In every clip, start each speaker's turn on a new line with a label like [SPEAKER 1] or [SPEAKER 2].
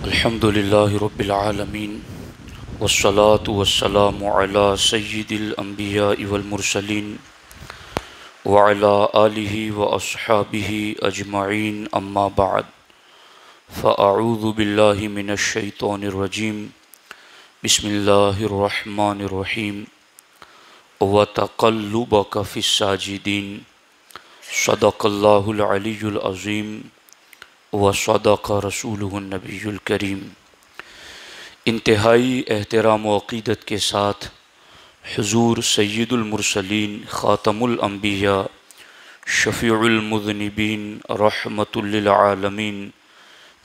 [SPEAKER 1] الحمد للہ رب العالمین والصلاة والسلام علی سید الانبیاء والمرسلین وعلى آلہ واصحابہ اجمعین اما بعد فاعوذ باللہ من الشیطان الرجیم بسم اللہ الرحمن الرحیم وتقلبک فی الساجدین صدق اللہ العلی العظیم وصدق رسولہ النبی الکریم۔ انتہائی احترام و عقیدت کے ساتھ حضور سید المرسلین خاتم الانبیاء شفیع المذنبین رحمت للعالمین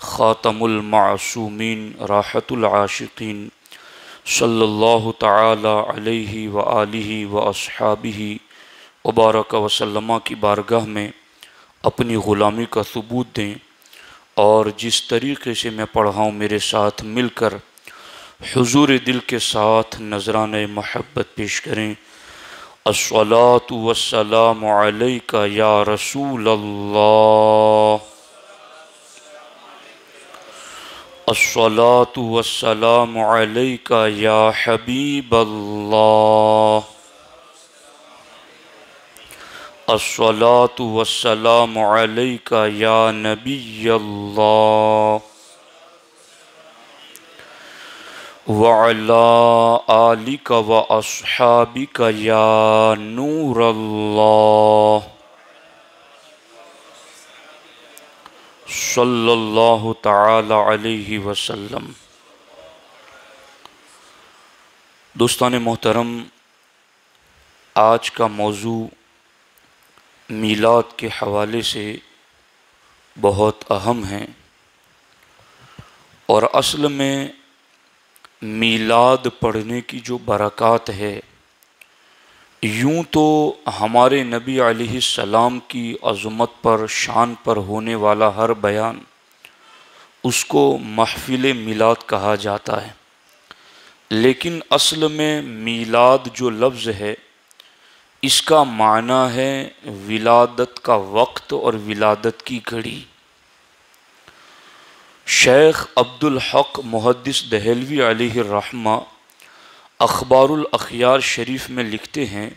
[SPEAKER 1] خاتم المعصومین راحت العاشقین صلی اللہ تعالی علیہ وآلہ واصحابہ وبارک وسلم کی بارگاہ میں اپنی غلامی کا ثبوت دیں، اور جس طریقے سے میں پڑھا ہوں میرے ساتھ مل کر حضور دل کے ساتھ نذرانہ محبت پیش کریں۔ الصلاۃ والسلام علیک یا رسول اللہ، الصلاۃ والسلام علیک یا حبیب اللہ، الصلاۃ والسلام علیک یا نبی اللہ، وعلی آلک واصحابک یا نور اللہ، صلی اللہ تعالی علیہ وسلم۔ دوستان محترم، آج کا موضوع میلاد کے حوالے سے بہت اہم ہیں، اور اصل میں میلاد پڑھنے کی جو برکات ہے، یوں تو ہمارے نبی علیہ السلام کی عظمت پر شان پر ہونے والا ہر بیان اس کو محفل میلاد کہا جاتا ہے، لیکن اصل میں میلاد جو لفظ ہے اس کا معنی ہے ولادت کا وقت اور ولادت کی گھڑی۔ شیخ عبدالحق محدث دہلوی علیہ الرحمہ اخبار الاخیار شریف میں لکھتے ہیں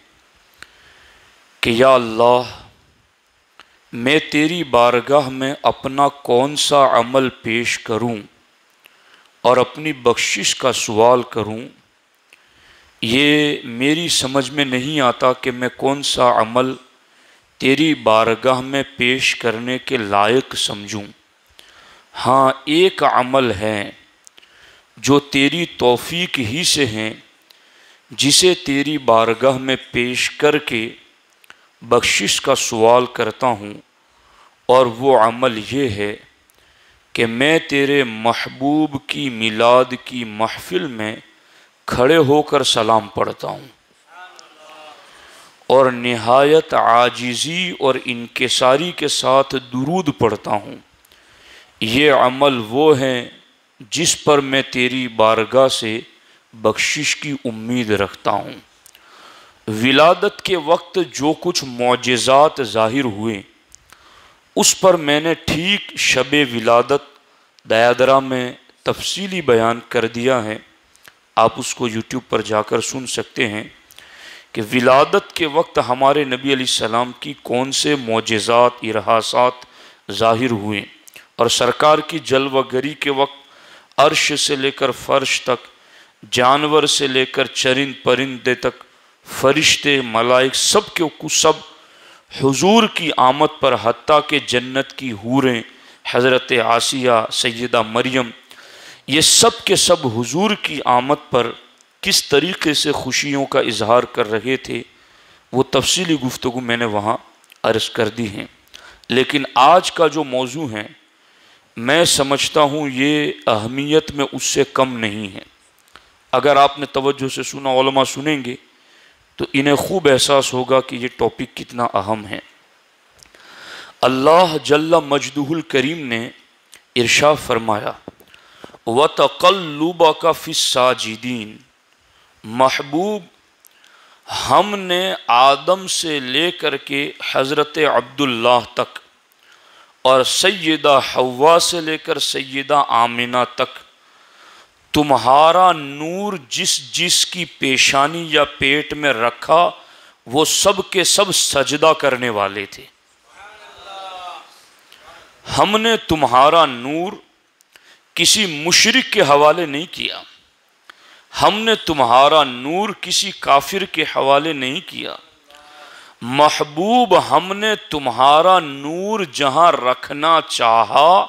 [SPEAKER 1] کہ یا اللہ، میں تیری بارگاہ میں اپنا کون سا عمل پیش کروں اور اپنی بخشش کا سوال کروں، یہ میری سمجھ میں نہیں آتا کہ میں کون سا عمل تیری بارگاہ میں پیش کرنے کے لائق سمجھوں۔ ہاں، ایک عمل ہے جو تیری توفیق ہی سے ہیں، جسے تیری بارگاہ میں پیش کر کے بخشش کا سوال کرتا ہوں، اور وہ عمل یہ ہے کہ میں تیرے محبوب کی میلاد کی محفل میں کھڑے ہو کر سلام پڑھتا ہوں، اور نہایت عاجزی اور انکساری کے ساتھ درود پڑھتا ہوں۔ یہ عمل وہ ہے جس پر میں تیری بارگاہ سے بخشش کی امید رکھتا ہوں۔ ولادت کے وقت جو کچھ معجزات ظاہر ہوئے اس پر میں نے ٹھیک شب ولادت دیادرہ میں تفصیلی بیان کر دیا ہے، آپ اس کو یوٹیوب پر جا کر سن سکتے ہیں کہ ولادت کے وقت ہمارے نبی علیہ السلام کی کون سے معجزات ارہاسات ظاہر ہوئے، اور سرکار کی جلوہ گری کے وقت عرش سے لے کر فرش تک، جانور سے لے کر چرند پرندے تک، فرشتے ملائک سب کے سب حضور کی آمد پر، حتیٰ کہ جنت کی حوریں حضرت عاسیہ، سیدہ مریم، یہ سب کے سب حضور کی آمد پر کس طریقے سے خوشیوں کا اظہار کر رہے تھے، وہ تفصیلی گفتگو میں نے وہاں عرض کر دی ہیں۔ لیکن آج کا جو موضوع ہے، میں سمجھتا ہوں یہ اہمیت میں اس سے کم نہیں ہے۔ اگر آپ نے توجہ سے سنا، علماء سنیں گے تو انہیں خوب احساس ہوگا کہ یہ ٹاپک کتنا اہم ہے۔ اللہ جل مجدہ الکریم نے ارشاد فرمایا وَتَقَلُّبَكَ فِي السَّاجِدِينَ، محبوب، ہم نے آدم سے لے کر کے حضرت عبداللہ تک اور سیدہ حوا سے لے کر سیدہ آمنہ تک تمہارا نور جس جس کی پیشانی یا پیٹ میں رکھا وہ سب کے سب سجدہ کرنے والے تھے۔ ہم نے تمہارا نور کسی مشرک کے حوالے نہیں کیا، ہم نے تمہارا نور کسی کافر کے حوالے نہیں کیا۔ محبوب ہم نے تمہارا نور جہاں رکھنا چاہا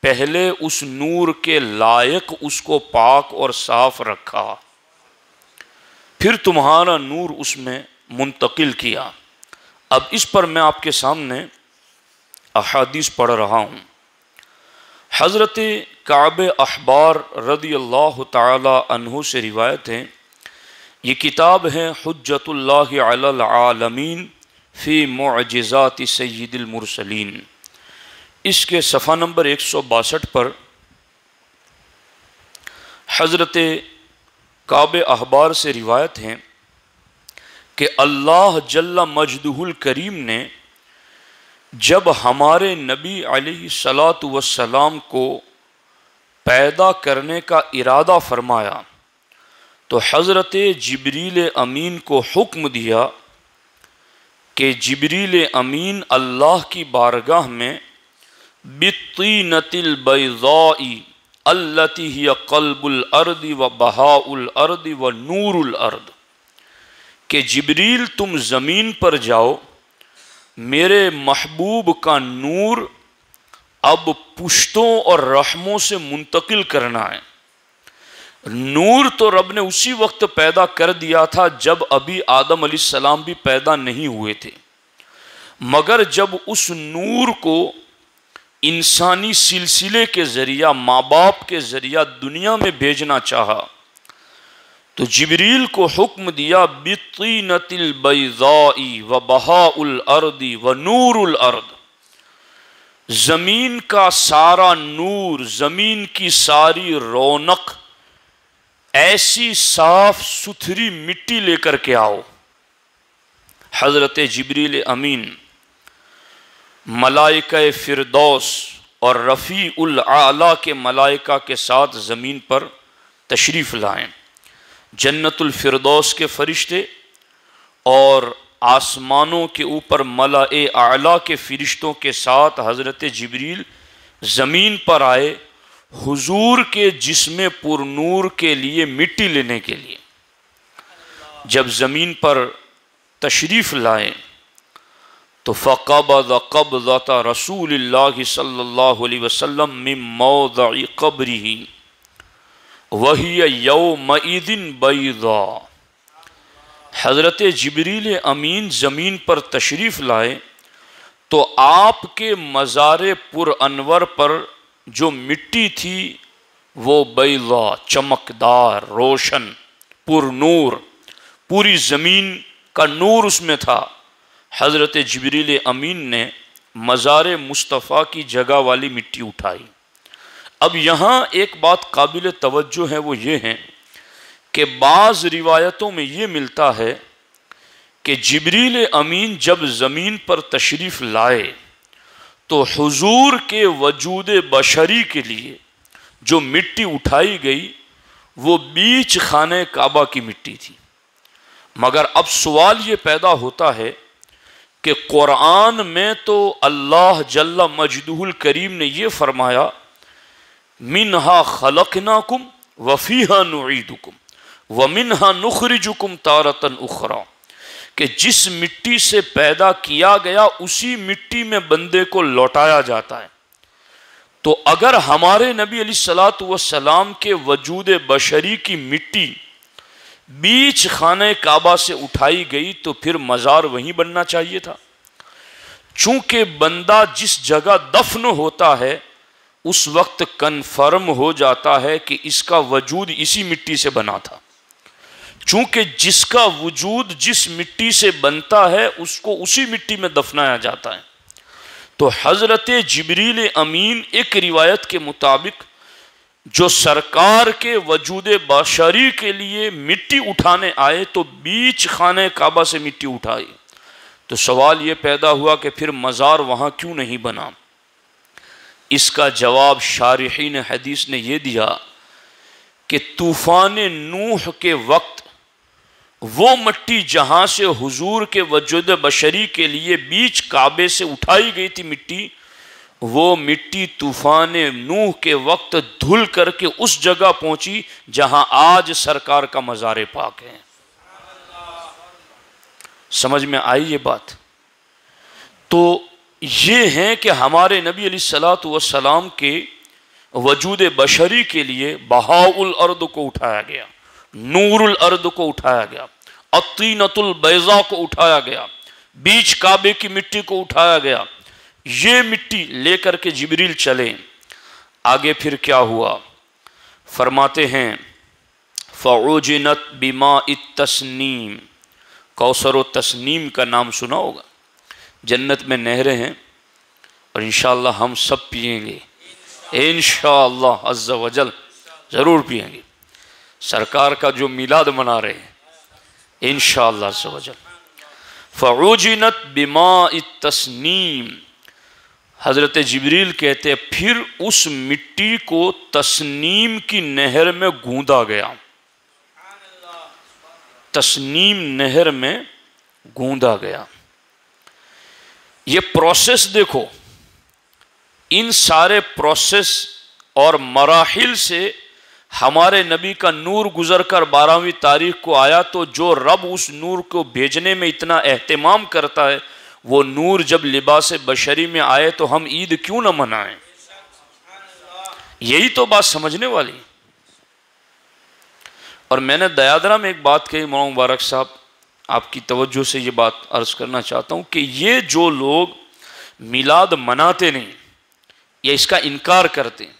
[SPEAKER 1] پہلے اس نور کے لائق اس کو پاک اور صاف رکھا، پھر تمہارا نور اس میں منتقل کیا۔ اب اس پر میں آپ کے سامنے احادیث پڑھ رہا ہوں۔ حضرت کعب احبار رضی اللہ تعالی عنہ سے روایت ہے، یہ کتاب ہے حجت اللہ علی العالمین فی معجزات سید المرسلین، اس کے صفحہ نمبر 162 پر حضرت کعب احبار سے روایت ہے کہ اللہ جل مجدہ الکریم نے جب ہمارے نبی علیہ الصلاۃ والسلام کو پیدا کرنے کا ارادہ فرمایا تو حضرت جبریل امین کو حکم دیا کہ جبریل امین اللہ کی بارگاہ میں بالطینۃ البیضاء التی ہی قلب الارض و بہاء الارض و نور الارض، کہ جبریل تم زمین پر جاؤ، میرے محبوب کا نور اب پشتوں اور رحموں سے منتقل کرنا ہے۔ نور تو رب نے اسی وقت پیدا کر دیا تھا جب ابھی آدم علیہ السلام بھی پیدا نہیں ہوئے تھے، مگر جب اس نور کو انسانی سلسلے کے ذریعہ ماں باپ کے ذریعہ دنیا میں بھیجنا چاہا تو جبریل کو حکم دیا بالطینۃ البیضاء و بہاء الارض و نور الارض، زمین کا سارا نور، زمین کی ساری رونق، ایسی صاف ستھری مٹی لے کر کے آؤ۔ حضرت جبریل امین ملائکہ فردوس اور رفیع الاعلیٰ کے ملائکہ کے ساتھ زمین پر تشریف لائیں۔ جنت الفردوس کے فرشتے اور آسمانوں کے اوپر ملائے اعلیٰ کے فرشتوں کے ساتھ حضرت جبریل زمین پر آئے حضور کے جسم پر نور کے لیے مٹی لینے کے لیے۔ جب زمین پر تشریف لائے تو فقبض قبضۃ رسول اللہ صلی اللہ علیہ وسلم من موضع قبرہ وہی یومئذ بیضاء، حضرت جبریل امین زمین پر تشریف لائے تو آپ کے مزار پر انور پر جو مٹی تھی وہ بیضاء، چمکدار، روشن، پر نور، پوری زمین کا نور اس میں تھا۔ حضرت جبریل امین نے مزار مصطفیٰ کی جگہ والی مٹی اٹھائی۔ اب یہاں ایک بات قابل توجہ ہے، وہ یہ ہے کہ بعض روایتوں میں یہ ملتا ہے کہ جبریل امین جب زمین پر تشریف لائے تو حضور کے وجود بشری کے لیے جو مٹی اٹھائی گئی وہ بیچ خانہ کعبہ کی مٹی تھی۔ مگر اب سوال یہ پیدا ہوتا ہے کہ قرآن میں تو اللہ جل مجدہ الکریم نے یہ فرمایا منہا خلقناکم وفیہا نعیدکم ومنہا نخرجکم تارۃ اخری، کہ جس مٹی سے پیدا کیا گیا اسی مٹی میں بندے کو لوٹایا جاتا ہے۔ تو اگر ہمارے نبی علیہ الصلاۃ والسلام کے وجود بشری کی مٹی بیچ خانہ کعبہ سے اٹھائی گئی تو پھر مزار وہیں بننا چاہیے تھا۔ چونکہ بندہ جس جگہ دفن ہوتا ہے اس وقت کنفرم ہو جاتا ہے کہ اس کا وجود اسی مٹی سے بنا تھا، چونکہ جس کا وجود جس مٹی سے بنتا ہے اس کو اسی مٹی میں دفنایا جاتا ہے۔ تو حضرت جبریل امین ایک روایت کے مطابق جو سرکار کے وجود بشری کے لیے مٹی اٹھانے آئے تو بیچ خانہ کعبہ سے مٹی اٹھائی، تو سوال یہ پیدا ہوا کہ پھر مزار وہاں کیوں نہیں بنا؟ اس کا جواب شارحین حدیث نے یہ دیا کہ طوفان نوح کے وقت وہ مٹی جہاں سے حضور کے وجود بشری کے لیے بیچ کعبے سے اٹھائی گئی تھی مٹی، وہ مٹی طوفان نوح کے وقت دھل کر کے اس جگہ پہنچی جہاں آج سرکار کا مزار پاک ہے۔ سمجھ میں آئی یہ بات؟ تو یہ ہیں کہ ہمارے نبی علیہ الصلوۃ والسلام کے وجود بشری کے لیے بہاء الارض کو اٹھایا گیا، نور الارض کو اٹھایا گیا، الطینۃ البیضاء کو اٹھایا گیا، بیچ کعبے کی مٹی کو اٹھایا گیا۔ یہ مٹی لے کر کے جبریل چلے۔ آگے پھر کیا ہوا؟ فرماتے ہیں فعجنت بماء التسنیم۔ کوثر و تسنیم کا نام سنا ہوگا، جنت میں نہریں ہیں اور انشاءاللہ ہم سب پئیں گے، انشاءاللہ عز و جل ضرور پئیں گے۔ سرکار کا جو میلاد منا رہے ہیں انشاءاللہ عز و جل۔ فعجنت بماء التسنیم، حضرت جبریل کہتے ہیں پھر اس مٹی کو تسنیم کی نہر میں گوندا گیا، تسنیم نہر میں گوندا گیا۔ یہ پروسیس دیکھو، ان سارے پروسیس اور مراحل سے ہمارے نبی کا نور گزر کر 12ویں تاریخ کو آیا، تو جو رب اس نور کو بھیجنے میں اتنا اہتمام کرتا ہے، وہ نور جب لباس بشری میں آئے تو ہم عید کیوں نہ منائیں؟ یہی تو بات سمجھنے والی۔ اور میں نے دیادرہ میں ایک بات کہی، مولانا مبارک صاحب آپ کی توجہ سے یہ بات عرض کرنا چاہتا ہوں کہ یہ جو لوگ میلاد مناتے نہیں یا اس کا انکار کرتے ہیں،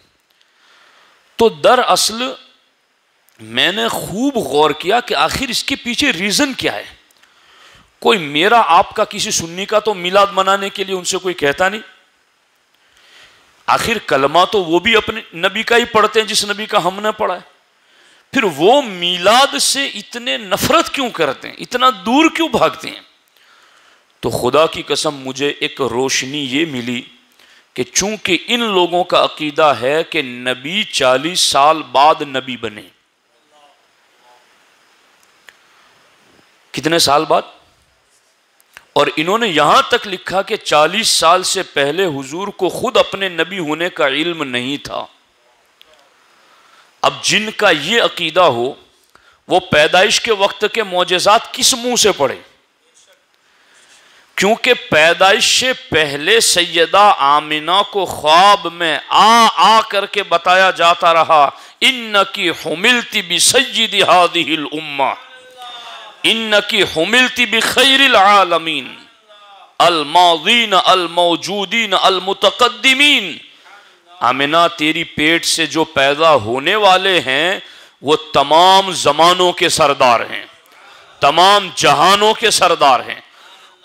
[SPEAKER 1] تو دراصل میں نے خوب غور کیا کہ آخر اس کے پیچھے ریزن کیا ہے۔ کوئی میرا آپ کا کسی سنی کا تو میلاد منانے کے لیے ان سے کوئی کہتا نہیں، آخر کلمہ تو وہ بھی اپنے نبی کا ہی پڑھتے ہیں جس نبی کا ہم نے پڑھا ہے، پھر وہ میلاد سے اتنے نفرت کیوں کرتے ہیں، اتنا دور کیوں بھاگتے ہیں؟ تو خدا کی قسم مجھے ایک روشنی یہ ملی کہ چونکہ ان لوگوں کا عقیدہ ہے کہ نبی 40 سال بعد نبی بنے۔ کتنے سال بعد؟ اور انہوں نے یہاں تک لکھا کہ 40 سال سے پہلے حضور کو خود اپنے نبی ہونے کا علم نہیں تھا۔ اب جن کا یہ عقیدہ ہو وہ پیدائش کے وقت کے معجزات کس منہ سے پڑھے؟ کیونکہ پیدائش سے پہلے سیدہ آمنہ کو خواب میں آ کر کے بتایا جاتا رہا، انکی حملتی بسید هذه الامہ، انکی حملتی بخیر العالمین الماضین الموجودین المتقدمین۔ آمنہ تیری پیٹ سے جو پیدا ہونے والے ہیں وہ تمام زمانوں کے سردار ہیں، تمام جہانوں کے سردار ہیں،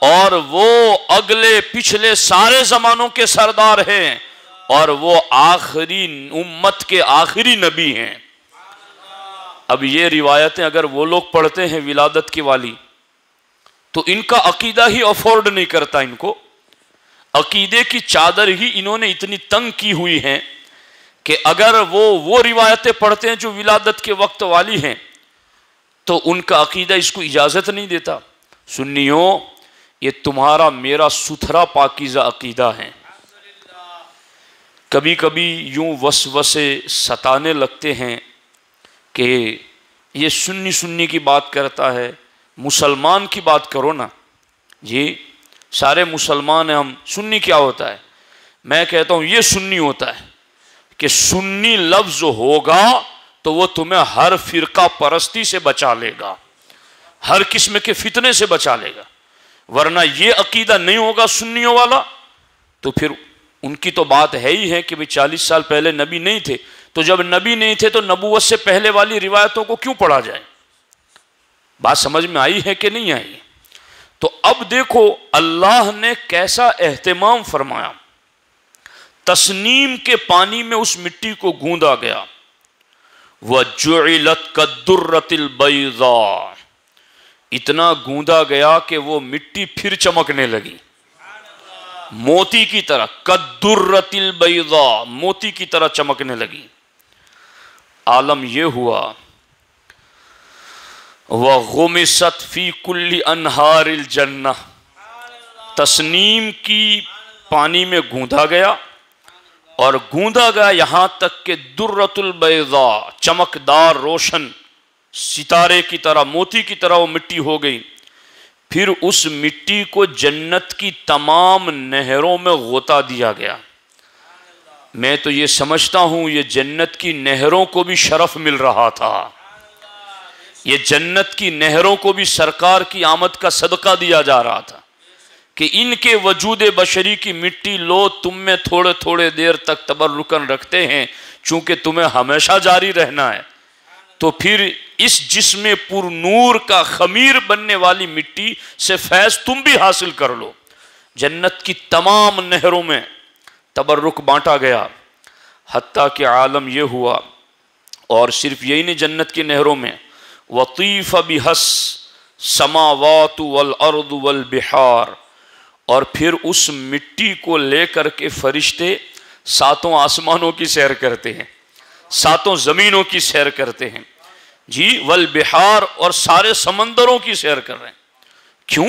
[SPEAKER 1] اور وہ اگلے پچھلے سارے زمانوں کے سردار ہیں، اور وہ آخری امت کے آخری نبی ہیں۔ اب یہ روایتیں اگر وہ لوگ پڑھتے ہیں ولادت کی والی، تو ان کا عقیدہ ہی افورڈ نہیں کرتا، ان کو عقیدے کی چادر ہی انہوں نے اتنی تنگ کی ہوئی ہے کہ اگر وہ روایتیں پڑھتے ہیں جو ولادت کے وقت والی ہیں تو ان کا عقیدہ اس کو اجازت نہیں دیتا۔ سنیوں، یہ تمہارا میرا ستھرا پاکیزہ عقیدہ ہے۔ کبھی کبھی یوں وسوسے ستانے لگتے ہیں کہ یہ سنی کی بات کرتا ہے، مسلمان کی بات کرو نا، یہ سارے مسلمان ہیں ہم، سنی کیا ہوتا ہے؟ میں کہتا ہوں یہ سنی ہوتا ہے کہ سنی لفظ ہوگا تو وہ تمہیں ہر فرقہ پرستی سے بچا لے گا، ہر قسم کے فتنے سے بچا لے گا، ورنہ یہ عقیدہ نہیں ہوگا سنیوں والا تو پھر ان کی تو بات ہے ہی ہے کہ 40 سال پہلے نبی نہیں تھے، تو جب نبی نہیں تھے تو نبوت سے پہلے والی روایتوں کو کیوں پڑھا جائے؟ بات سمجھ میں آئی ہے کہ نہیں آئی؟ تو اب دیکھو اللہ نے کیسا اہتمام فرمایا، تسنیم کے پانی میں اس مٹی کو گوندا گیا، وَجُعِلَتْ كَالدُّرَّةِ الْبَيْضَاءِ، اتنا گوندا گیا کہ وہ مٹی پھر چمکنے لگی۔ موتی کی طرح، کالدرۃ البیضاء، موتی کی طرح چمکنے لگی۔ عالم یہ ہوا وَغُمِسَتْ فِي كُلِّ أَنْهَارِ الْجَنَّةِ، تسنیم کی پانی میں گوندھا گیا اور گوندا گیا یہاں تک کہ درۃ البیضاء، چمکدار روشن ستارے کی طرح، موتی کی طرح وہ مٹی ہو گئی۔ پھر اس مٹی کو جنت کی تمام نہروں میں غوطہ دیا گیا۔ میں تو یہ سمجھتا ہوں یہ جنت کی نہروں کو بھی شرف مل رہا تھا، یہ جنت کی نہروں کو بھی سرکار کی آمد کا صدقہ دیا جا رہا تھا کہ ان کے وجود بشری کی مٹی لو، تم میں تھوڑے تھوڑے دیر تک تبرکن رکھتے ہیں، چونکہ تمہیں ہمیشہ جاری رہنا ہے، تو پھر اس جسم پر نور کا خمیر بننے والی مٹی سے فیض تم بھی حاصل کر لو۔ جنت کی تمام نہروں میں تبرک بانٹا گیا، حتیٰ کہ عالم یہ ہوا، اور صرف یہی نہیں، جنت کی نہروں میں وطیف بہس سماوات والارض والبحار، اور پھر اس مٹی کو لے کر کے فرشتے ساتوں آسمانوں کی سیر کرتے ہیں، ساتوں زمینوں کی سیر کرتے ہیں جی، والبحار، اور سارے سمندروں کی سیر کر رہے ہیں۔ کیوں؟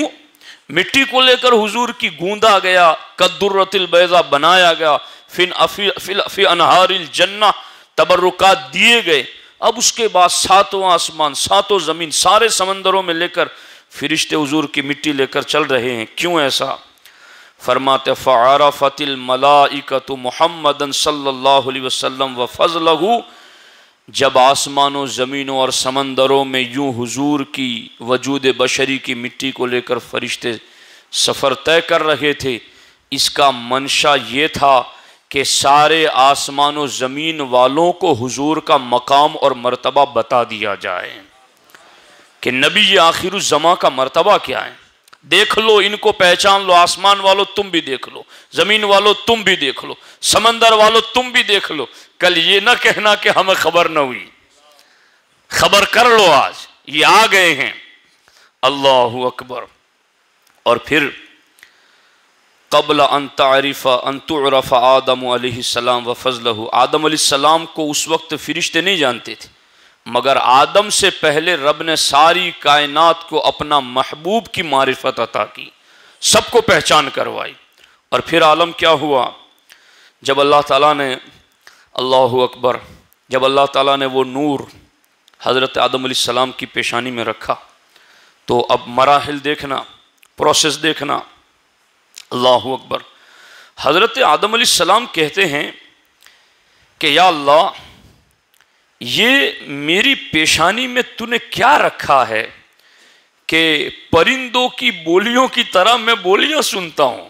[SPEAKER 1] مٹی کو لے کر حضور کی گوندا گیا، کالدرۃ البیضاء بنایا گیا، فی انہار الجنہ تبرکات دیے گئے۔ اب اس کے بعد ساتوں آسمان، ساتوں زمین، سارے سمندروں میں لے کر فرشتے حضور کی مٹی لے کر چل رہے ہیں۔ کیوں ایسا؟ فرماتے فعرفت الملائکۃ محمدًا صلی اللہ علیہ وسلم وفضلہ، جب آسمانوں زمینوں اور سمندروں میں یوں حضور کی وجود بشری کی مٹی کو لے کر فرشتے سفر طے کر رہے تھے، اس کا منشا یہ تھا کہ سارے آسمان و زمین والوں کو حضور کا مقام اور مرتبہ بتا دیا جائے کہ نبی آخر الزمان کا مرتبہ کیا ہے۔ دیکھ لو، ان کو پہچان لو، آسمان والو تم بھی دیکھ لو، زمین والو تم بھی دیکھ لو، سمندر والو تم بھی دیکھ لو، کل یہ نہ کہنا کہ ہمیں خبر نہ ہوئی، خبر کر لو، آج یہ آ گئے ہیں۔ اللہ اکبر۔ اور پھر قبل ان تعرف آدم علیہ السلام وفضلہ، آدم علیہ السلام کو اس وقت فرشتے نہیں جانتے تھے، مگر آدم سے پہلے رب نے ساری کائنات کو اپنا محبوب کی معرفت عطا کی، سب کو پہچان کروائی۔ اور پھر عالم کیا ہوا؟ جب اللہ تعالیٰ نے، اللہ اکبر، جب اللہ تعالیٰ نے وہ نور حضرت آدم علیہ السلام کی پیشانی میں رکھا، تو اب مراحل دیکھنا، پروسیس دیکھنا۔ اللہ اکبر۔ حضرت آدم علیہ السلام کہتے ہیں کہ یا اللہ، یہ میری پیشانی میں تو نے کیا رکھا ہے کہ پرندوں کی بولیوں کی طرح میں بولیاں سنتا ہوں،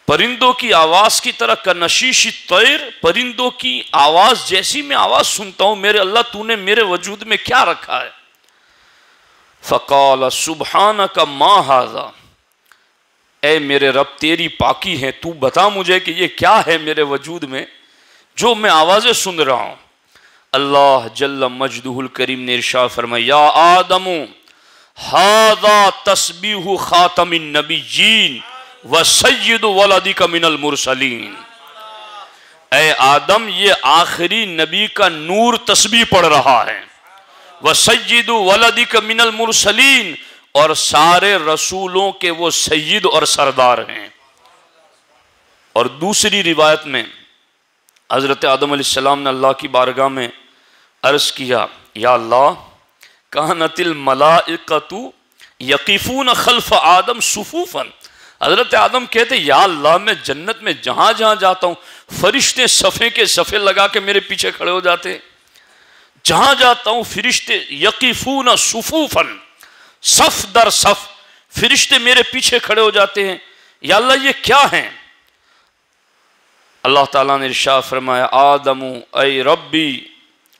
[SPEAKER 1] پرندوں کی آواز کی طرح، کنشیش الطیر، پرندوں کی آواز جیسی میں آواز سنتا ہوں، میرے اللہ تو نے میرے وجود میں کیا رکھا ہے؟ فقال سبحانک ما ھذا، اے میرے رب تیری پاکی ہے، تو بتا مجھے کہ یہ کیا ہے میرے وجود میں جو میں آوازیں سن رہا ہوں۔ اللہ جل مجدہ الکریم نے ارشاد فرمایا، یا آدم ھذا تسبیح خاتم النبیین وسید ولدک من المرسلین، اے آدم یہ آخری نبی کا نور تسبیح پڑھ رہا ہے، وسید ولدک من المرسلین، اور سارے رسولوں کے وہ سید اور سردار ہیں۔ اور دوسری روایت میں حضرت آدم علیہ السلام نے اللہ کی بارگاہ میں عرض کیا، یا اللہ کانت الملائکۃ یقفون خلف آدم صفوفا، حضرت آدم کہتے یا اللہ میں جنت میں جہاں جہاں جاتا ہوں فرشتے صفے کے صفے لگا کے میرے پیچھے کھڑے ہو جاتے ہیں، جہاں جاتا ہوں فرشتے یقفون صفوفا، صف در صف فرشتے میرے پیچھے کھڑے ہو جاتے ہیں، یا اللہ یہ کیا ہیں؟ اللہ تعالیٰ نے ارشاد فرمایا، آدم اے ربی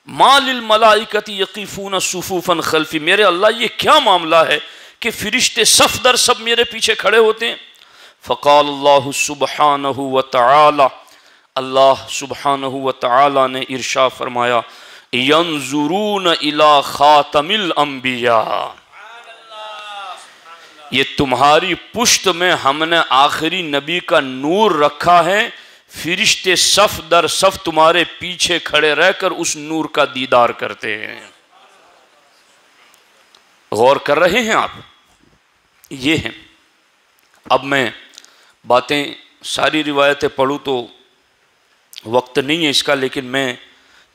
[SPEAKER 1] ما للملائکۃ یقفون صفوفا خلفی، میرے اللہ یہ کیا معاملہ ہے کہ فرشتے صف در صف میرے پیچھے کھڑے ہوتے ہیں؟ فقال اللہ سبحانہ وتعالی، اللہ سبحانہ وتعالی نے ارشاد فرمایا، ینظرون الی خاتم الانبیاء، یہ تمہاری پشت میں ہم نے آخری نبی کا نور رکھا ہے، فرشتے صف در صف تمہارے پیچھے کھڑے رہ کر اس نور کا دیدار کرتے ہیں۔ غور کر رہے ہیں آپ؟ یہ ہیں۔ اب میں باتیں ساری روایتیں پڑھوں تو وقت نہیں ہے اس کا، لیکن میں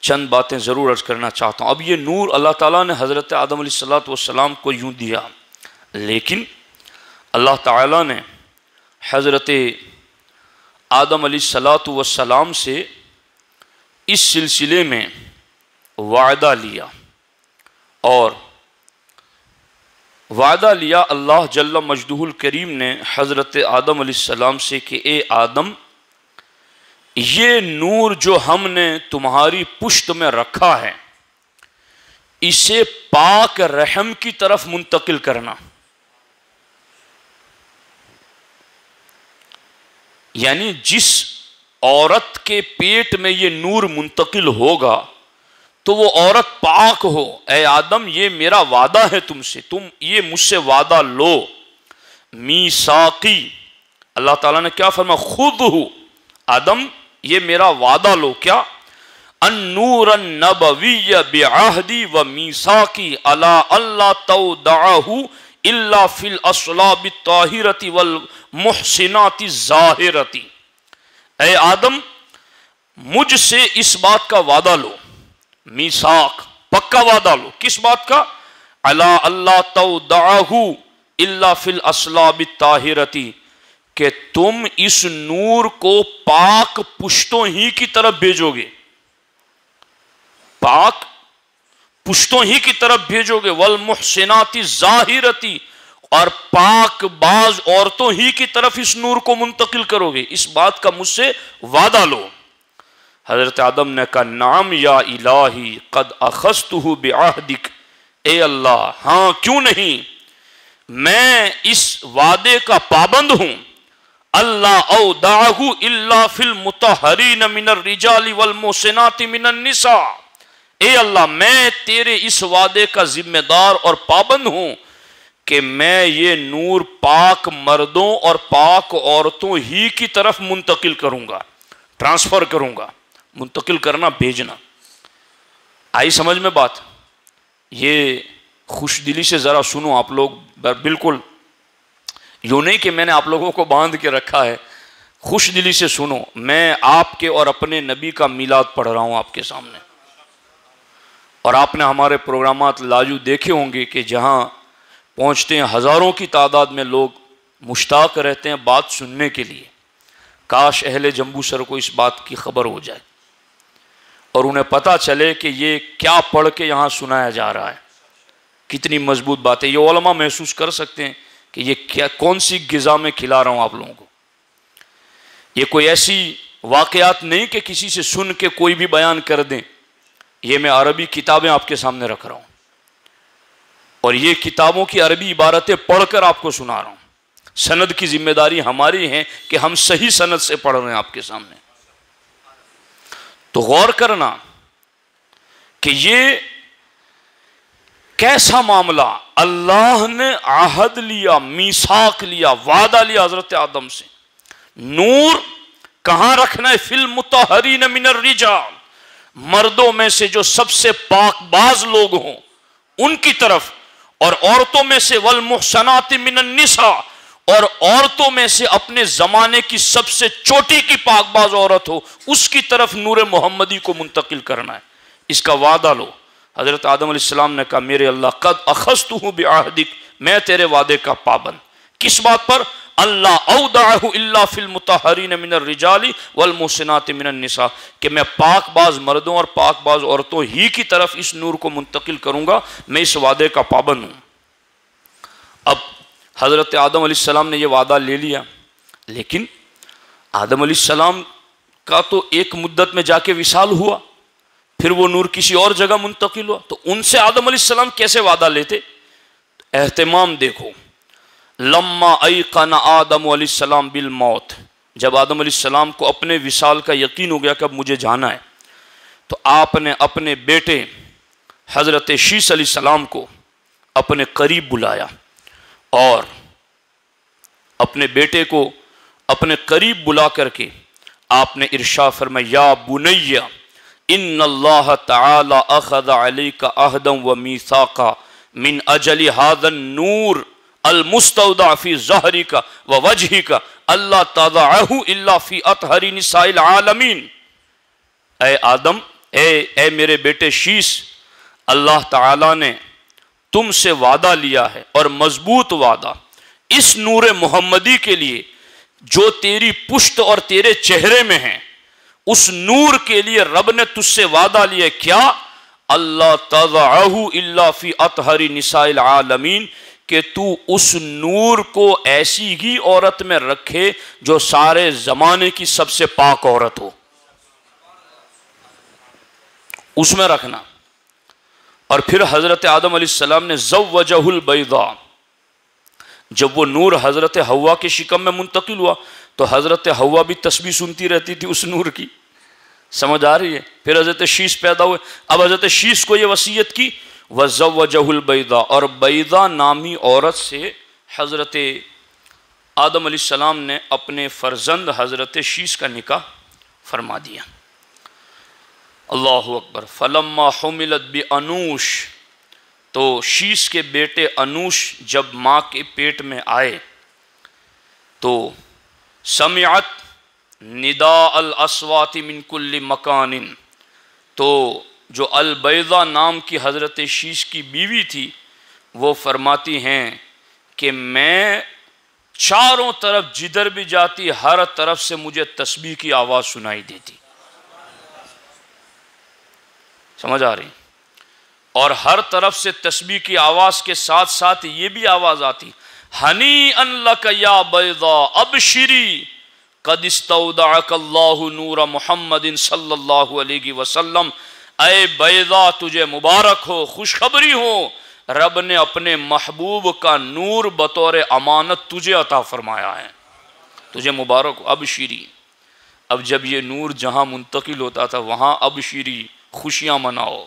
[SPEAKER 1] چند باتیں ضرور عرض کرنا چاہتا ہوں۔ اب یہ نور اللہ تعالیٰ نے حضرت آدم علیہ السلام کو یوں دیا، لیکن اللہ تعالیٰ نے حضرت آدم علیہ السلام سے اس سلسلے میں وعدہ لیا، اور وعدہ لیا اللہ جل مجدہ الکریم نے حضرت آدم علیہ السلام سے کہ اے آدم، یہ نور جو ہم نے تمہاری پشت میں رکھا ہے اسے پاک رحم کی طرف منتقل کرنا۔ یعنی جس عورت کے پیٹ میں یہ نور منتقل ہوگا تو وہ عورت پاک ہو۔ اے آدم، یہ میرا وعدہ ہے تم سے، تم یہ مجھ سے وعدہ لو۔ میثاقی، اللہ تعالیٰ نے کیا فرمایا؟ خود ہو آدم، یہ میرا وعدہ لو۔ کیا؟ النور النبوی بعہدی و میثاقی علی اللہ تودعہ الا فی الاصلاب الطاہرۃ والمحسنات الظاہرۃ۔ اے آدم، مجھ سے اس بات کا وعدہ لو، میثاق پکا وعدہ لو۔ کس بات کا؟ علی اللہ تودعہ الا فی الاصلاب الطاہرۃ، کہ تم اس نور کو پاک پشتوں ہی کی طرف بھیجو گے، پاک پشتوں ہی کی طرف بھیجو گے، والمحسنات الظاہرۃ، اور پاک باز عورتوں ہی کی طرف اس نور کو منتقل کرو گے، اس بات کا مجھ سے وعدہ لو۔ حضرت آدم نے کہا نعم یا الہی قد اخذتہ بعہدک، اے اللہ ہاں کیوں نہیں، میں اس وعدے کا پابند ہوں۔ اللہ اودعہ الا فی المطہرین من الرجال والمحسنات من النساء، اے اللہ میں تیرے اس وعدے کا ذمہ دار اور پابند ہوں کہ میں یہ نور پاک مردوں اور پاک عورتوں ہی کی طرف منتقل کروں گا، ٹرانسفر کروں گا۔ منتقل کرنا، بھیجنا۔ آئی سمجھ میں بات؟ یہ خوش دلی سے ذرا سنو آپ لوگ، بالکل یوں نہیں کہ میں نے آپ لوگوں کو باندھ کے رکھا ہے، خوش دلی سے سنو۔ میں آپ کے اور اپنے نبی کا میلاد پڑھ رہا ہوں آپ کے سامنے، اور آپ نے ہمارے پروگرامات لاجو دیکھے ہوں گے کہ جہاں پہنچتے ہیں ہزاروں کی تعداد میں لوگ مشتاق رہتے ہیں بات سننے کے لیے۔ کاش اہل جمبو سر کو اس بات کی خبر ہو جائے اور انہیں پتہ چلے کہ یہ کیا پڑھ کے یہاں سنایا جا رہا ہے، کتنی مضبوط بات ہے۔ یہ علماء محسوس کر سکتے ہیں کہ یہ کیا، کون سی غذا میں کھلا رہا ہوں آپ لوگوں کو۔ یہ کوئی ایسی واقعات نہیں کہ کسی سے سن کے کوئی بھی بیان کر دیں، یہ میں عربی کتابیں آپ کے سامنے رکھ رہا ہوں، اور یہ کتابوں کی عربی عبارتیں پڑھ کر آپ کو سنا رہا ہوں۔ سند کی ذمہ داری ہماری ہے کہ ہم صحیح سند سے پڑھ رہے ہیں آپ کے سامنے۔ تو غور کرنا کہ یہ کیسا معاملہ، اللہ نے عہد لیا، میثاق لیا، وعدہ لیا حضرت آدم سے۔ نور کہاں رکھنا ہے؟ فی المطہرین من الرجال، مردوں میں سے جو سب سے پاک باز لوگ ہوں ان کی طرف، اور عورتوں میں سے والمحسنات من النساء، اور عورتوں میں سے اپنے زمانے کی سب سے چوٹی کی پاک باز عورت ہو اس کی طرف نور محمدی کو منتقل کرنا ہے۔ اس کا وعدہ لو۔ حضرت آدم علیہ السلام نے کہا میرے اللہ قد اخذتہ بعہدک، میں تیرے وعدے کا پابند۔ کس بات پر؟ اللہ اودعہ الا فی المطہرین من الرجال والمحسنات من النساء، کہ میں پاک باز مردوں اور پاک باز عورتوں ہی کی طرف اس نور کو منتقل کروں گا، میں اس وعدے کا پابند ہوں۔ اب حضرت آدم علیہ السلام نے یہ وعدہ لے لیا، لیکن آدم علیہ السلام کا تو ایک مدت میں جا کے وصال ہوا، پھر وہ نور کسی اور جگہ منتقل ہوا، تو ان سے آدم علیہ السلام کیسے وعدہ لیتے؟ اہتمام دیکھو۔ لما ایقن آدم علیہ السلام بالموت، جب آدم علیہ السلام کو اپنے وصال کا یقین ہو گیا کہ اب مجھے جانا ہے، تو آپ نے اپنے بیٹے حضرت شیس علیہ السلام کو اپنے قریب بلایا اور اپنے بیٹے کو اپنے قریب بلا کر کے آپ نے ارشاد فرمایا یا بنی ان اللہ تعالی اخذ علیک عہدا و میثاقا من اجل هذا النور المستودع فی ظہرک و وجہک اللہ تضعہ الا فی اطہر نساء العالمین۔ اے آدم، اے میرے بیٹے شیس، اللہ تعالیٰ نے تم سے وعدہ لیا ہے اور مضبوط وعدہ اس نور محمدی کے لیے جو تیری پشت اور تیرے چہرے میں ہیں، اس نور کے لیے رب نے تجھ سے وعدہ لیا کیا؟ اللہ تضعہ الا فی اطہر نساء العالمین، کہ تو اس نور کو ایسی ہی عورت میں رکھے جو سارے زمانے کی سب سے پاک عورت ہو، اس میں رکھنا۔ اور پھر حضرت آدم علیہ السلام نے زوجہ البیضاء، جب وہ نور حضرت حوا کے شکم میں منتقل ہوا تو حضرت حوا بھی تسبیح سنتی رہتی تھی اس نور کی، سمجھ آ رہی ہے؟ پھر حضرت شیس پیدا ہوئے، اب حضرت شیس کو یہ وصیت کی وَزَوَّجَهُ الْبَيْضَاءَ، اور بیضا نامی عورت سے حضرت آدم علیہ السلام نے اپنے فرزند حضرت شیس کا نکاح فرما دیا۔ اللہ اکبر۔ فَلَمَّا حُمِلَتْ بِأَنُوش، تو شیس کے بیٹے انوش جب ماں کے پیٹ میں آئے تو سمعت نداء الاصوات من کل مکان، تو جو البیضا نام کی حضرت شیس کی بیوی تھی وہ فرماتی ہیں کہ میں چاروں طرف جدھر بھی جاتی ہر طرف سے مجھے تسبیح کی آواز سنائی دیتی، سمجھ آ رہی؟ اور ہر طرف سے تسبیح کی آواز کے ساتھ ساتھ یہ بھی آواز آتی ہنیئا لک یا بیضا ابشری قد استودعک اللہ نور محمد صلی اللہ علیہ وسلم، اے بیضا تجھے مبارک ہو، خوشخبری ہو، رب نے اپنے محبوب کا نور بطور امانت تجھے عطا فرمایا ہے، تجھے مبارک ہو، ابشری۔ اب جب یہ نور جہاں منتقل ہوتا تھا وہاں ابشری خوشیاں مناؤ،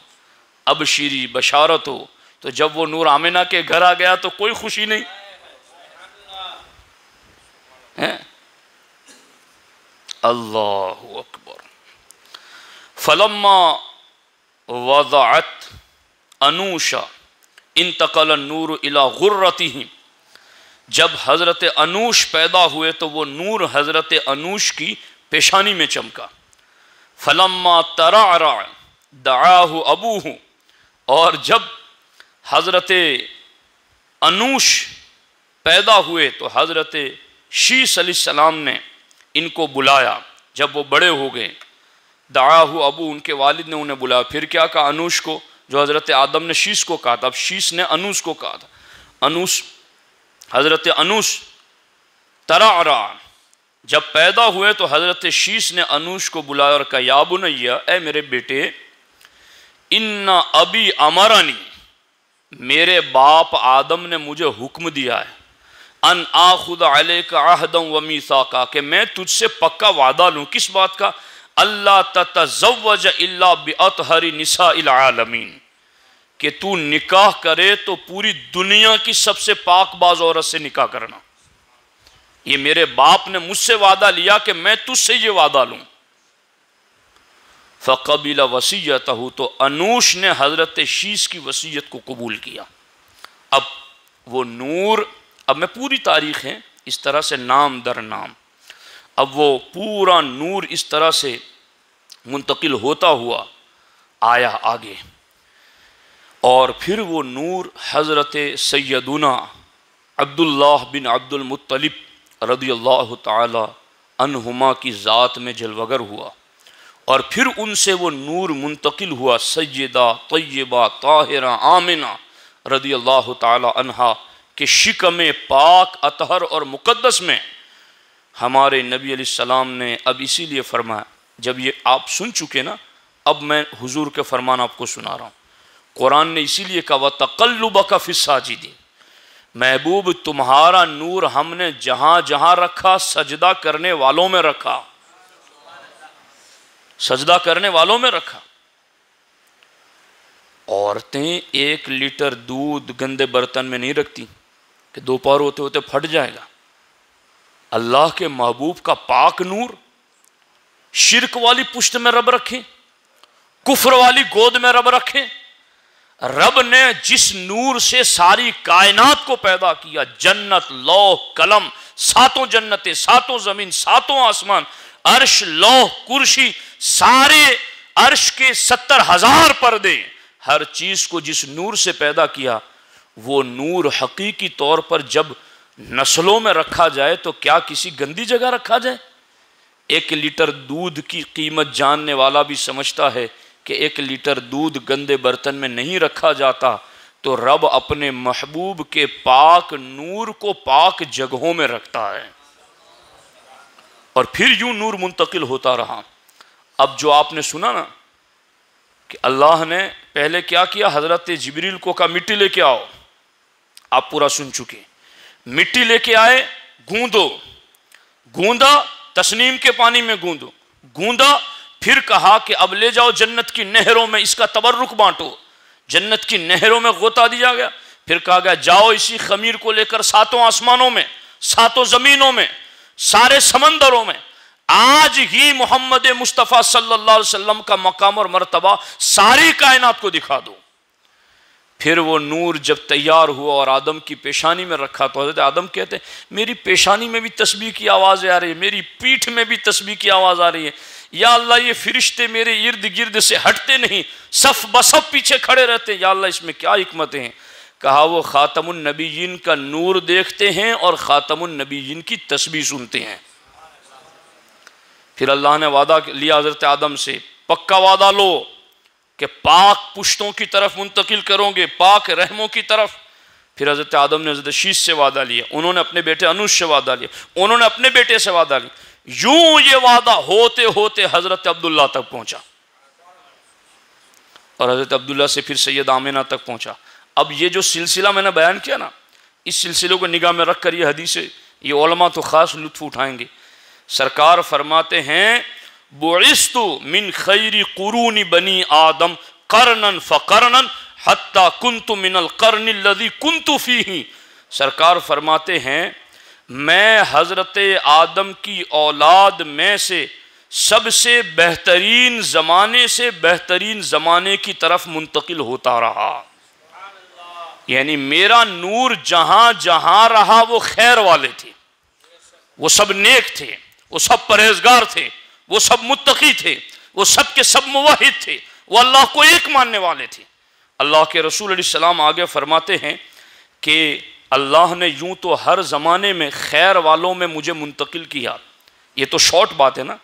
[SPEAKER 1] ابشری بشارت ہو، تو جب وہ نور آمنہ کے گھر آ گیا تو کوئی خوشی نہیں ہے۔ اللہ اکبر۔ فلما وضعت انوشا انتقل النور الى غرته، جب حضرت انوش پیدا ہوئے تو وہ نور حضرت انوش کی پیشانی میں چمکا۔ فلما ترعرع دعاہ ابوہ، اور جب حضرت انوش پیدا ہوئے تو حضرت شیس علیہ السلام نے ان کو بلایا، جب وہ بڑے ہو گئے دعاہ ابو، ان کے والد نے انہیں بلایا۔ پھر کیا کہا انوش کو؟ جو حضرت آدم نے شیس کو کہا تھا، اب شیس نے انوش کو کہا تھا۔ انوش، حضرت انوش ترعرع جب پیدا ہوئے تو حضرت شیس نے انوش کو بلایا اور کہا یا بنی، اے میرے بیٹے، ان ابی امرنی، میرے باپ آدم نے مجھے حکم دیا ہے ان آخذ علیک عہدا و میثاقا، کہ میں تجھ سے پکا وعدہ لوں۔ کس بات کا؟ اللہ تتزوج الا باطہر نساء العالمین، کہ تو نکاح کرے تو پوری دنیا کی سب سے پاک باز عورت سے نکاح کرنا۔ یہ میرے باپ نے مجھ سے وعدہ لیا کہ میں تجھ سے یہ وعدہ لوں۔ فقبل وصیتہ، تو انوش نے حضرت شیس کی وصیت کو قبول کیا۔ اب وہ نور، اب میں پوری تاریخ ہے اس طرح سے نام در نام، اب وہ پورا نور اس طرح سے منتقل ہوتا ہوا آیا آگے، اور پھر وہ نور حضرت سیدنا عبداللہ بن عبد المطلب رضی اللہ تعالی عنہما کی ذات میں جلوگر ہوا، اور پھر ان سے وہ نور منتقل ہوا سیدہ طیبہ طاہرہ آمنہ رضی اللہ تعالی عنہا کہ شکم پاک اطہر اور مقدس میں ہمارے نبی علیہ السلام نے اب اسی لیے فرمایا، جب یہ آپ سن چکے نا، اب میں حضور کے فرمان آپ کو سنا رہا ہوں۔ قرآن نے اسی لیے کہا وَتَقَلُّبَكَ فِي السَّاجِدِينَ، محبوب تمہارا نور ہم نے جہاں جہاں رکھا سجدہ کرنے والوں میں رکھا، سجدہ کرنے والوں میں رکھا۔ عورتیں 1 لیٹر دودھ گندے برتن میں نہیں رکھتی کہ دوپہر ہوتے ہوتے پھٹ جائے گا، اللہ کے محبوب کا پاک نور شرک والی پشت میں رب رکھے، کفر والی گود میں رب رکھے۔ رب نے جس نور سے ساری کائنات کو پیدا کیا، جنت، لوح، قلم، ساتوں جنتیں، ساتوں زمین، ساتوں آسمان، عرش، لوح، کرسی، سارے عرش کے 70,000 پردے، ہر چیز کو جس نور سے پیدا کیا، وہ نور حقیقی طور پر جب نسلوں میں رکھا جائے تو کیا کسی گندی جگہ رکھا جائے؟ 1 لیٹر دودھ کی قیمت جاننے والا بھی سمجھتا ہے کہ 1 لیٹر دودھ گندے برتن میں نہیں رکھا جاتا، تو رب اپنے محبوب کے پاک نور کو پاک جگہوں میں رکھتا ہے، اور پھر یوں نور منتقل ہوتا رہا۔ اب جو آپ نے سنا نا کہ اللہ نے پہلے کیا کیا، حضرت جبریل کو کہا مٹی لے کے آؤ، آپ پورا سن چکے، مٹی لے کے آئے، گوندو، گوندا، تسنیم کے پانی میں گوندو، گوندا، پھر کہا کہ اب لے جاؤ جنت کی نہروں میں اس کا تبرک بانٹو، جنت کی نہروں میں غوطہ دیا گیا، پھر کہا گیا جاؤ اسی خمیر کو لے کر ساتوں آسمانوں میں، ساتوں زمینوں میں، سارے سمندروں میں، آج ہی محمد مصطفیٰ صلی اللہ علیہ وسلم کا مقام اور مرتبہ ساری کائنات کو دکھا دو۔ پھر وہ نور جب تیار ہوا اور آدم کی پیشانی میں رکھا تو حضرت آدم کہتے ہیں میری پیشانی میں بھی تسبیح کی آوازیں آ رہی ہے، میری پیٹھ میں بھی تسبیح کی آواز آ رہی ہے، یا اللہ یہ فرشتے میرے ارد گرد سے ہٹتے نہیں، صف بصف پیچھے کھڑے رہتے ہیں، یا اللہ اس میں کیا حکمتیں ہیں؟ کہا وہ خاتم النبیین کا نور دیکھتے ہیں اور خاتم النبیین کی تسبیح سنتے ہیں۔ پھر اللہ نے وعدہ لیا حضرت آدم سے، پکا وعدہ لو کہ پاک پشتوں کی طرف منتقل کرو گے، پاک رحموں کی طرف۔ پھر حضرت آدم نے حضرت شیش سے وعدہ لیا، انہوں نے اپنے بیٹے انوش سے وعدہ لیا، انہوں نے اپنے بیٹے سے وعدہ لیا، یوں یہ وعدہ ہوتے ہوتے حضرت عبداللہ تک پہنچا، اور حضرت عبداللہ سے پھر سید آمنہ تک پہنچا۔ اب یہ جو سلسلہ میں نے بیان کیا نا، اس سلسلے کو نگاہ میں رکھ کر یہ حدیثیں، یہ علماء تو خاص لطف اٹھائیں گے۔ سرکار فرماتے ہیں بعثت من خیر قرون بنی آدم قرنا فقرنا حتی کنت من القرن الذی کنت فیہ۔ سرکار فرماتے ہیں میں حضرت آدم کی اولاد میں سے سب سے بہترین زمانے سے بہترین زمانے کی طرف منتقل ہوتا رہا، یعنی میرا نور جہاں جہاں رہا وہ خیر والے تھے، وہ سب نیک تھے، وہ سب پرہیزگار تھے، وہ سب متقی تھے، وہ سب کے سب موحد تھے، وہ اللہ کو ایک ماننے والے تھے۔ اللہ کے رسول علیہ السلام آگے فرماتے ہیں کہ اللہ نے یوں تو ہر زمانے میں خیر والوں میں مجھے منتقل کیا، یہ تو شارٹ بات ہے نا،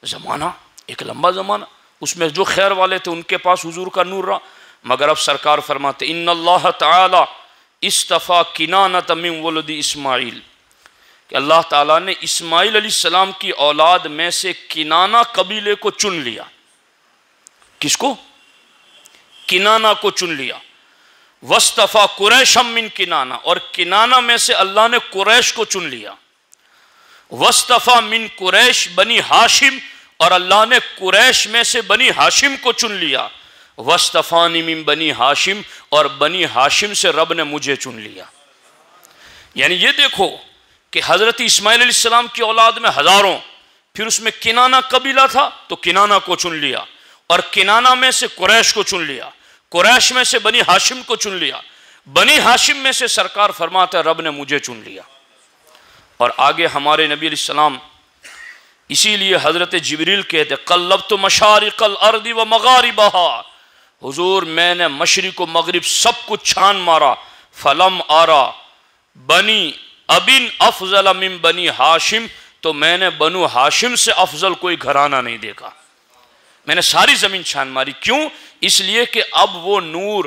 [SPEAKER 1] زمانہ ایک لمبا زمانہ، اس میں جو خیر والے تھے ان کے پاس حضور کا نور رہا، مگر اب سرکار فرماتے ان اللہ تعالی استفا کنانۃ من ولد اسماعیل، کہ اللہ تعالیٰ نے اسماعیل علیہ السلام کی اولاد میں سے کنانہ قبیلے کو چن لیا۔ کس کو؟ کنانہ کو چن لیا۔ وَاسْتَفَا قُرَيْشًا مِّن کنانہ، اور کنانہ میں سے اللہ نے قریش کو چن لیا۔ وَاسْتَفَا مِن قُرَيْش بنی ہاشم، اور اللہ نے قریش میں سے بنی ہاشم کو چن لیا۔ وَاسْتَفَانِ مِن بنی ہاشم، اور بنی ہاشم سے رب نے مجھے چن لیا۔ یعنی یہ دیکھو کہ حضرت اسماعیل علیہ السلام کی اولاد میں ہزاروں، پھر اس میں کنانہ قبیلہ تھا تو کنانہ کو چن لیا، اور کنانہ میں سے قریش کو چن لیا، قریش میں سے بنی ہاشم کو چن لیا، بنی ہاشم میں سے سرکار فرماتا ہے رب نے مجھے چن لیا۔ اور آگے ہمارے نبی علیہ السلام، اسی لیے حضرت جبریل کہتے قلبت مشارق الارض و مغاربہا، حضور میں نے مشرق و مغرب سب کچھ چھان مارا، فلم آرا بنی ابن افضل من بنی ہاشم، تو میں نے بنو ہاشم سے افضل کوئی گھرانہ نہیں دیکھا۔ میں نے ساری زمین چھان ماری، کیوں؟ اس لیے کہ اب وہ نور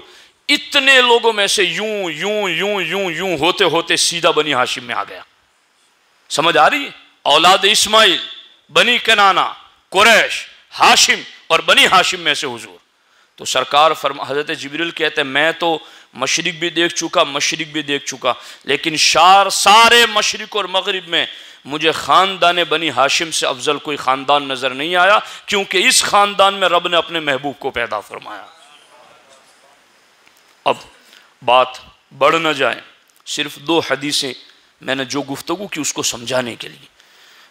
[SPEAKER 1] اتنے لوگوں میں سے یوں یوں یوں یوں یوں ہوتے ہوتے سیدھا بنی ہاشم میں آ گیا۔ سمجھ آ رہی ہے؟ اولاد اسماعیل، بنی کنانہ، قریش، ہاشم، اور بنی ہاشم میں سے حضور۔ تو سرکار حضرت جبریل کہتے ہیں میں تو مشرق بھی دیکھ چکا، مشرق بھی دیکھ چکا، لیکن سارے مشرق اور مغرب میں مجھے خاندان بنی ہاشم سے افضل کوئی خاندان نظر نہیں آیا، کیونکہ اس خاندان میں رب نے اپنے محبوب کو پیدا فرمایا۔ اب بات بڑھ نہ جائے، صرف 2 حدیثیں میں نے جو گفتگو کی اس کو سمجھانے کے لیے۔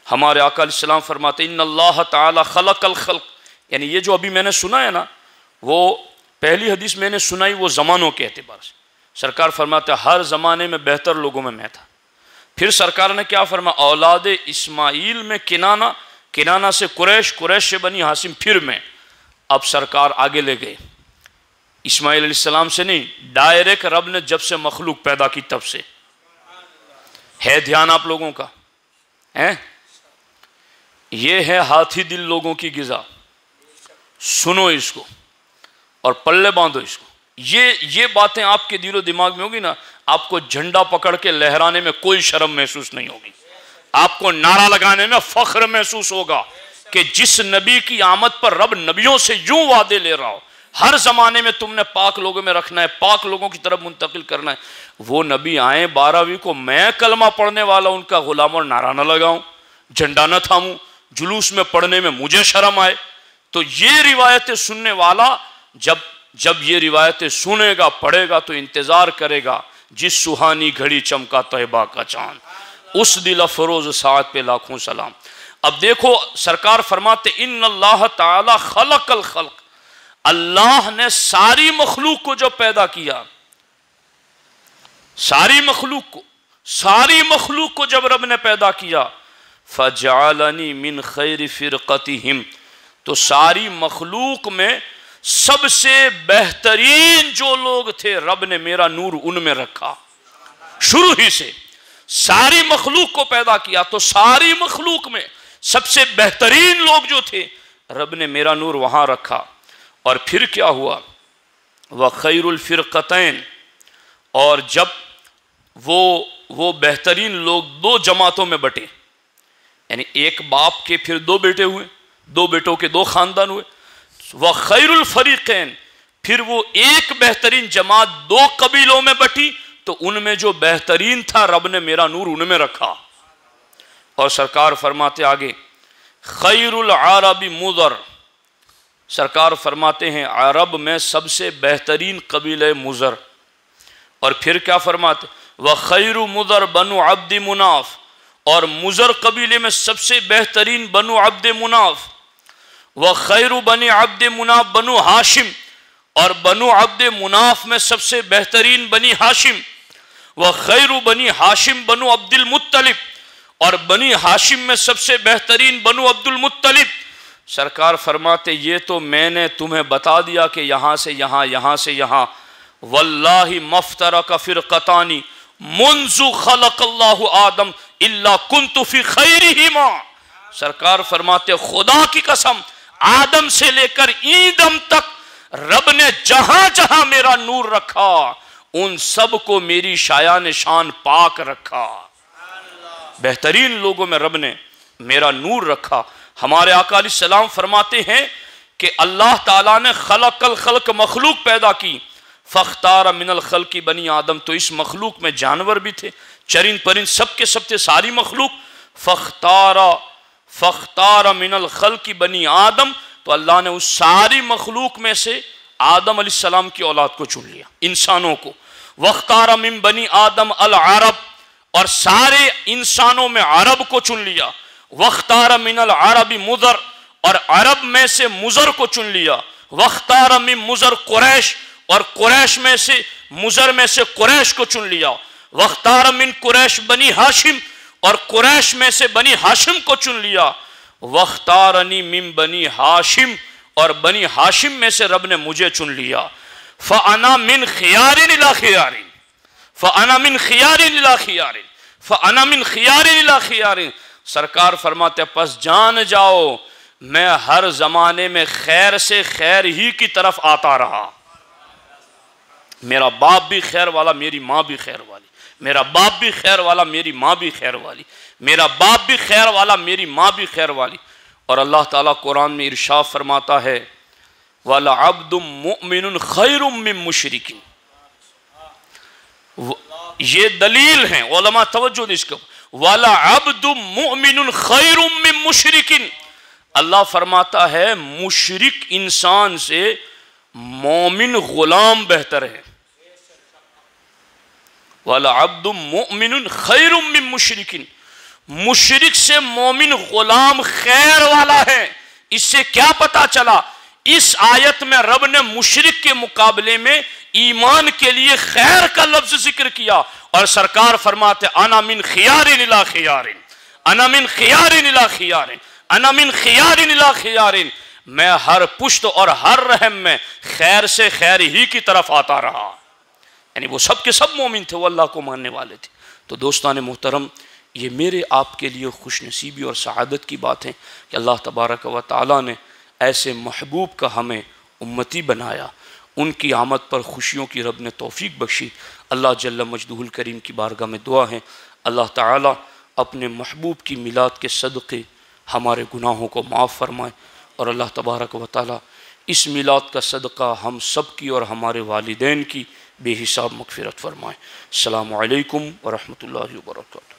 [SPEAKER 1] ہمارے آقا علیہ السلام فرماتے ان اللہ تعالی خلق الخلق، یعنی یہ جو ابھی میں نے سنا ہے نا، وہ پہلی حدیث میں نے سنائی وہ زمانوں کے اعتبار سے۔ سرکار فرماتے ہر زمانے میں بہتر لوگوں میں تھا۔ پھر سرکار نے کیا فرمایا، اولاد اسماعیل میں کنانہ، کنانہ سے قریش، قریش سے بنی ہاشم، پھر میں۔ اب سرکار آگے لے گئے، اسماعیل علیہ السلام سے نہیں، ڈائریکٹ رب نے جب سے مخلوق پیدا کی تب سے ہے۔ دھیان آپ لوگوں کا ہے، یہ ہے ہاتھی دل لوگوں کی غذا، سنو اس کو اور پلے باندھو اس کو۔ یہ باتیں آپ کے دل و دماغ میں ہوگی نا، آپ کو جھنڈا پکڑ کے لہرانے میں کوئی شرم محسوس نہیں ہوگی، آپ کو نعرہ لگانے میں فخر محسوس ہوگا کہ جس نبی کی آمد پر رب نبیوں سے یوں وعدے لے رہا ہو، ہر زمانے میں تم نے پاک لوگوں میں رکھنا ہے، پاک لوگوں کی طرف منتقل کرنا ہے۔ وہ نبی آئیں 12ویں کو، میں کلمہ پڑھنے والا ان کا غلام اور نعرہ نہ لگاؤں، جھنڈا نہ تھاموں، جلوس میں پڑھنے میں مجھے شرم آئے۔ تو یہ روایتیں سننے والا جب یہ روایتیں سنے گا، پڑھے گا، تو انتظار کرے گا جس سہانی گھڑی چمکا طیبہ کا چاند، اس دل افروز ساعت پہ لاکھوں سلام۔ اب دیکھو سرکار فرماتے ان اللہ تعالی خلق الخلق، اللہ نے ساری مخلوق کو جو پیدا کیا، ساری مخلوق کو جب رب نے پیدا کیا، فجعلنی من خیر فرقتہم، تو ساری مخلوق میں سب سے بہترین جو لوگ تھے رب نے میرا نور ان میں رکھا۔ شروع ہی سے ساری مخلوق کو پیدا کیا تو ساری مخلوق میں سب سے بہترین لوگ جو تھے رب نے میرا نور وہاں رکھا۔ اور پھر کیا ہوا، وَخَيْرُ الْفِرْقَتَيْن، اور جب وہ بہترین لوگ دو جماعتوں میں بٹے، یعنی ایک باپ کے پھر دو بیٹے ہوئے، دو بیٹوں کے دو خاندان ہوئے، وَخَيْرُ الْفَرِيقَيْن، پھر وہ ایک بہترین جماعت دو قبیلوں میں بٹی تو ان میں جو بہترین تھا رب نے میرا نور ان میں رکھا۔ اور سرکار فرماتے آگے خیر العرب مضر، سرکار فرماتے ہیں عرب میں سب سے بہترین قبیلہ مضر۔ اور پھر کیا فرماتے، وَخَيْرُ مُضَر بنو عبد مناف، اور مضر قبیلے میں سب سے بہترین بنو عبد مناف۔ وَخَيْرُ بنی عبد مناف بنو ہاشم، اور بنو عبد مناف میں سب سے بہترین بنی ہاشم۔ وَخَيْرُ بنی ہاشم بنو عبد المطلب، اور بنی ہاشم میں سب سے بہترین بنو عبد المطلب۔ سرکار فرماتے یہ تو میں نے تمہیں بتا دیا کہ یہاں سے یہاں، یہاں سے یہاں، واللہ مفترق فرقتانی منذ خلق اللہ آدم الا کنت فی خیرہما، سرکار فرماتے خدا کی قسم آدم سے لے کر ایدم تک رب نے جہاں جہاں میرا نور رکھا ان سب کو میری شایان شان پاک رکھا، بہترین لوگوں میں رب نے میرا نور رکھا۔ ہمارے آقا علیہ السلام فرماتے ہیں کہ اللہ تعالیٰ نے خلق الخلق مخلوق پیدا کی، فاختار من الخلق بنی آدم، تو اس مخلوق میں جانور بھی تھے، چرند پرند سب کے سب تھے، ساری مخلوق، فاختار من الخلق بنی آدم، تو اللہ نے اس ساری مخلوق میں سے آدم علیہ السلام کی اولاد کو چن لیا، انسانوں کو، واختار من بنی آدم العرب، اور سارے انسانوں میں عرب کو چن لیا، واختار من العرب مضر، اور عرب میں سے مضر کو چن لیا، واختار من مضر قریش، اور قریش میں سے مضر میں سے قریش کو چن لیا، واختار من قریش بنی ہاشم، اور قریش میں سے بنی ہاشم کو چن لیا، واختارنی من بنی ہاشم، اور بنی ہاشم میں سے رب نے مجھے چن لیا، فانا من خیار الی خیار، فانا من خیار الی خیار، فانا من خیار الی خیار۔ سرکار فرماتے پس جان جاؤ میں ہر زمانے میں خیر سے خیر ہی کی طرف آتا رہا، میرا باپ بھی خیر والا، میری ماں بھی خیر والی، میرا باپ بھی خیر والا، میری ماں بھی خیر والی، میرا باپ بھی خیر والا، میری ماں بھی خیر والی۔ اور اللہ تعالیٰ قرآن میں ارشاد فرماتا ہے وَلَعَبْدٌ مُؤْمِنٌ خَيْرٌ مِّن مُشْرِكٍ، یہ دلیل ہیں علماء، توجہ دیں اس کو، وَلَعَبْدٌ مُؤْمِنٌ خَيْرٌ مِّن مُشْرِكٍ، اللہ فرماتا ہے مشرک انسان سے مومن غلام بہتر ہے، وَلَعَبْدٌ مُؤْمِنٌ خَيْرٌ مِّن مُشْرِكٍ، مشرک سے مومن غلام خیر والا ہے۔ اس سے کیا پتا چلا؟ اس آیت میں رب نے مشرک کے مقابلے میں ایمان کے لیے خیر کا لفظ ذکر کیا، اور سرکار فرماتے انا من خیارن الی خیارن، انا من خیارن الی خیارن، انا من خیارن الی خیارن، میں ہر پشت اور ہر رحم میں خیر سے خیر ہی کی طرف آتا رہا۔ یعنی وہ سب کے سب مومن تھے، وہ اللہ کو ماننے والے تھے۔ تو دوستان محترم، یہ میرے آپ کے لیے خوش نصیبی اور سعادت کی بات ہے کہ اللہ تبارک و تعالیٰ نے ایسے محبوب کا ہمیں امتی بنایا، ان کی آمد پر خوشیوں کی رب نے توفیق بخشی۔ اللہ جل مجدہ الکریم کی بارگاہ میں دعا ہے اللہ تعالیٰ اپنے محبوب کی میلاد کے صدقے ہمارے گناہوں کو معاف فرمائے، اور اللہ تبارک و تعالیٰ اس میلاد کا صدقہ ہم سب کی اور ہمارے والدین کی بے حساب مغفرت فرمائے۔ السلام علیکم ورحمۃ اللہ وبرکاتہ۔